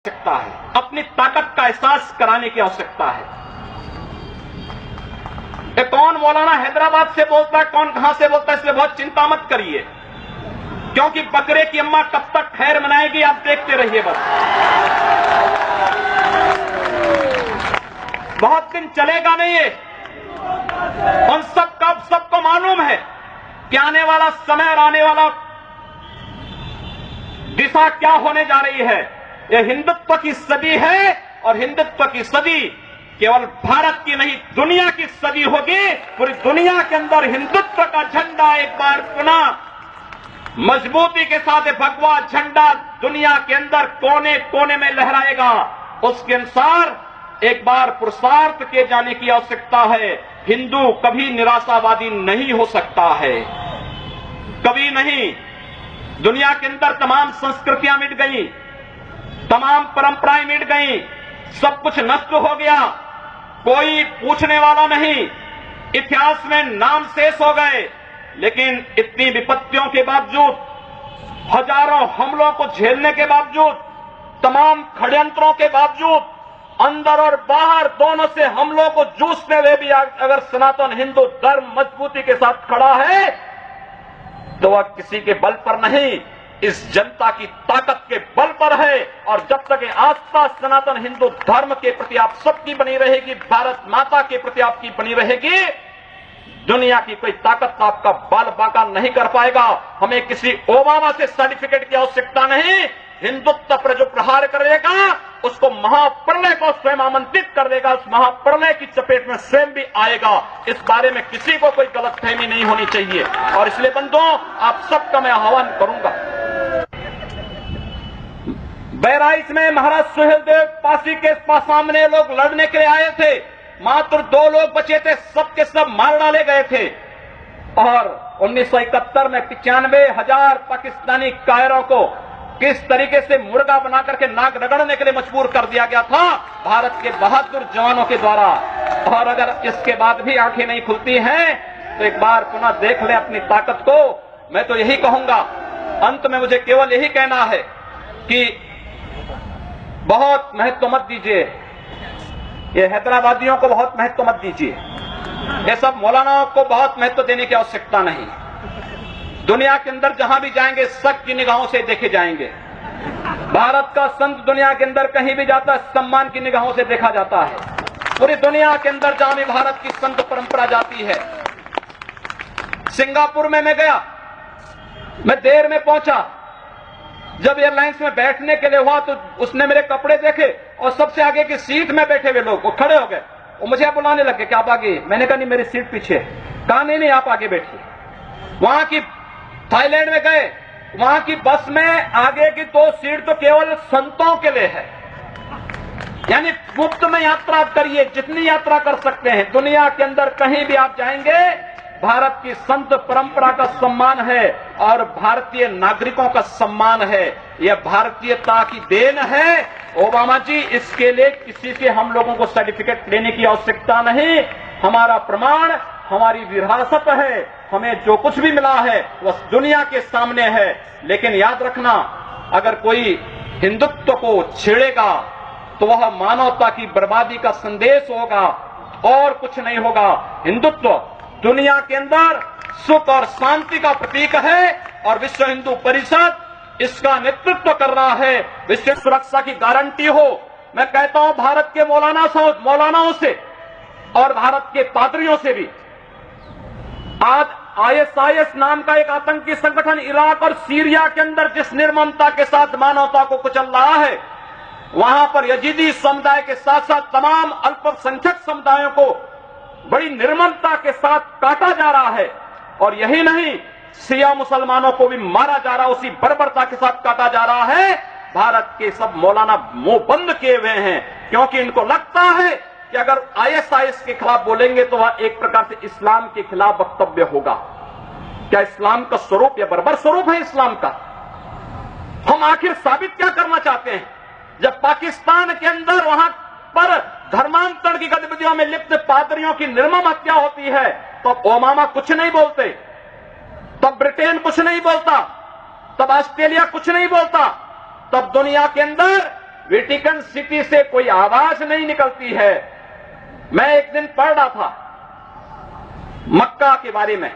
आवश्यकता है, अपनी ताकत का एहसास कराने की आवश्यकता है। कौन मौलाना हैदराबाद से बोलता है, कौन कहां से बोलता है, इसलिए बहुत चिंता मत करिए, क्योंकि बकरे की अम्मा कब तक खैर मनाएगी आप देखते रहिए। बस बहुत दिन चलेगा नहीं ये। उन सबको मालूम है कि आने वाला समय और आने वाला दिशा क्या होने जा रही है। यह हिंदुत्व की सदी है और हिंदुत्व की सदी केवल भारत की नहीं दुनिया की सदी होगी। पूरी दुनिया के अंदर हिंदुत्व का झंडा एक बार पुनः मजबूती के साथ भगवा झंडा दुनिया के अंदर कोने कोने में लहराएगा। उसके अनुसार एक बार पुरुषार्थ किए जाने की आवश्यकता है। हिंदू कभी निराशावादी नहीं हो सकता है, कभी नहीं। दुनिया के अंदर तमाम संस्कृतियां मिट गई, तमाम परंपराएं मिट गई, सब कुछ नष्ट हो गया, कोई पूछने वाला नहीं, इतिहास में नाम शेष हो गए। लेकिन इतनी विपत्तियों के बावजूद, हजारों हमलों को झेलने के बावजूद, तमाम षड्यंत्रों के बावजूद, अंदर और बाहर दोनों से हमलों को जूझते हुए भी अगर सनातन हिंदू धर्म मजबूती के साथ खड़ा है तो वह किसी के बल पर नहीं, इस जनता की ताकत के बल पर है। और जब तक ये आस्था सनातन हिंदू धर्म के प्रति आप सबकी बनी रहेगी, भारत माता के प्रति आपकी बनी रहेगी, दुनिया की कोई ताकत आपका बाल बांका नहीं कर पाएगा। हमें किसी ओबामा से सर्टिफिकेट की आवश्यकता नहीं। हिंदुत्व पर जो प्रहार करेगा उसको महाप्रलय को स्वयं आमंत्रित कर देगा, उस महाप्रलय की चपेट में स्वयं भी आएगा। इस बारे में किसी को कोई गलतफहमी नहीं होनी चाहिए। और इसलिए बंधुओं, आप सबका मैं आह्वान करूंगा। बहराइच में महाराज सुहेलदेव पासी के सामने लोग लड़ने के लिए आए थे, मात्र 2 लोग बचे थे, सबके सब मार डाले गए थे। और 1971 में 95,000 पाकिस्तानी कायरों को किस तरीके से मुर्गा बना करके नाक रगड़ने के लिए मजबूर कर दिया गया था भारत के बहादुर जवानों के द्वारा। और अगर इसके बाद भी आंखें नहीं खुलती हैं तो एक बार पुनः देख ले अपनी ताकत को। मैं तो यही कहूंगा, अंत में मुझे केवल यही कहना है कि बहुत महत्व मत दीजिए, ये हैदराबादियों को बहुत महत्व मत दीजिए, ये सब मौलानाओं को बहुत महत्व देने की आवश्यकता नहीं। दुनिया के अंदर जहां भी जाएंगे शक की निगाहों से देखे जाएंगे। भारत का संत दुनिया के अंदर कहीं भी जाता है सम्मान की निगाहों से देखा जाता है। पूरी दुनिया के अंदर जहां भी भारत की संत परंपरा जाती है। सिंगापुर में मैं गया, मैं देर में पहुंचा, जब एयरलाइंस में बैठने के लिए हुआ तो उसने मेरे कपड़े देखे और सबसे आगे की सीट में बैठे हुए लोग वो खड़े हो गए, वो मुझे बुलाने लगे कि आप आगे। मैंने कहा नहीं, मेरी सीट पीछे। कहा नहीं आप आगे बैठिए। वहां की थाईलैंड में गए, वहां की बस में आगे की 2 सीट तो केवल संतों के लिए है, यानी मुफ्त में यात्रा करिए, जितनी यात्रा कर सकते हैं। दुनिया के अंदर कहीं भी आप जाएंगे भारत की संत परंपरा का सम्मान है और भारतीय नागरिकों का सम्मान है। यह भारतीयता की देन है। ओबामा जी, इसके लिए किसी से हम लोगों को सर्टिफिकेट लेने की आवश्यकता नहीं। हमारा प्रमाण हमारी विरासत है, हमें जो कुछ भी मिला है वह दुनिया के सामने है। लेकिन याद रखना, अगर कोई हिंदुत्व को छेड़ेगा तो वह मानवता की बर्बादी का संदेश होगा और कुछ नहीं होगा। हिंदुत्व दुनिया के अंदर सुख और शांति का प्रतीक है और विश्व हिंदू परिषद इसका नेतृत्व कर रहा है। विश्व सुरक्षा की गारंटी हो। मैं कहता हूं भारत के मौलानाओं से और भारत के पादरियों से भी, आज ISIS नाम का एक आतंकी संगठन इराक और सीरिया के अंदर जिस निर्ममता के साथ मानवता को कुचल रहा है, वहां पर यजीदी समुदाय के साथ साथ तमाम अल्पसंख्यक समुदायों को बड़ी निर्ममता के साथ काटा जा रहा है। और यही नहीं, शिया मुसलमानों को भी मारा जा रहा है, उसी बर्बरता के साथ काटा जा रहा है। भारत के सब मौलाना मुंह बंद किए हुए हैं, क्योंकि इनको लगता है कि अगर ISIS के खिलाफ बोलेंगे तो वह एक प्रकार से इस्लाम के खिलाफ वक्तव्य होगा। क्या इस्लाम का स्वरूप या बर्बर स्वरूप है इस्लाम का? हम आखिर साबित क्या करना चाहते हैं? जब पाकिस्तान के अंदर वहां पर धर्मांतरण की गतिविधियों में लिप्त पादरियों की निर्मम हत्या होती है तो ओबामा कुछ नहीं बोलते, तब ब्रिटेन कुछ नहीं बोलता, तब ऑस्ट्रेलिया कुछ नहीं बोलता, तब दुनिया के अंदर वेटिकन सिटी से कोई आवाज नहीं निकलती है। मैं एक दिन पढ़ रहा था मक्का के बारे में,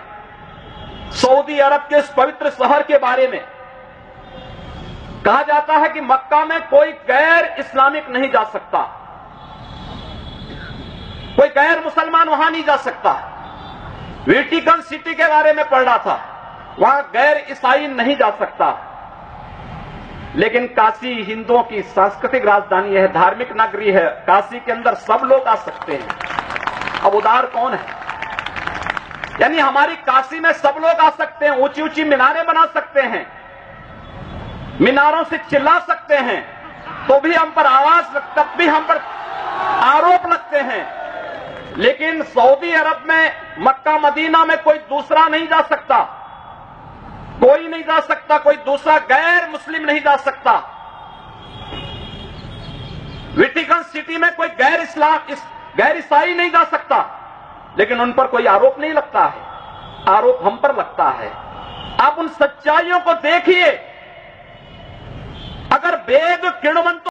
सऊदी अरब के इस पवित्र शहर के बारे में। कहा जाता है कि मक्का में कोई गैर इस्लामिक नहीं जा सकता, कोई गैर मुसलमान वहां नहीं जा सकता। वेटिकन सिटी के बारे में पढ़ रहा था, वहां गैर ईसाई नहीं जा सकता। लेकिन काशी हिंदुओं की सांस्कृतिक राजधानी है, धार्मिक नगरी है। काशी के अंदर सब लोग आ सकते हैं। अब उदार कौन है? यानी हमारी काशी में सब लोग आ सकते हैं, ऊंची ऊंची मीनारें बना सकते हैं, मीनारों से चिल्ला सकते हैं, तो भी हम पर आवाज, तब भी हम पर आरोप लगते हैं। लेकिन सऊदी अरब में, मक्का मदीना में कोई दूसरा नहीं जा सकता, कोई नहीं जा सकता, कोई दूसरा गैर मुस्लिम नहीं जा सकता। वेटिकन सिटी में कोई गैर ईसाई नहीं जा सकता, लेकिन उन पर कोई आरोप नहीं लगता है, आरोप हम पर लगता है। आप उन सच्चाइयों को देखिए। अगर वेद किण्वंत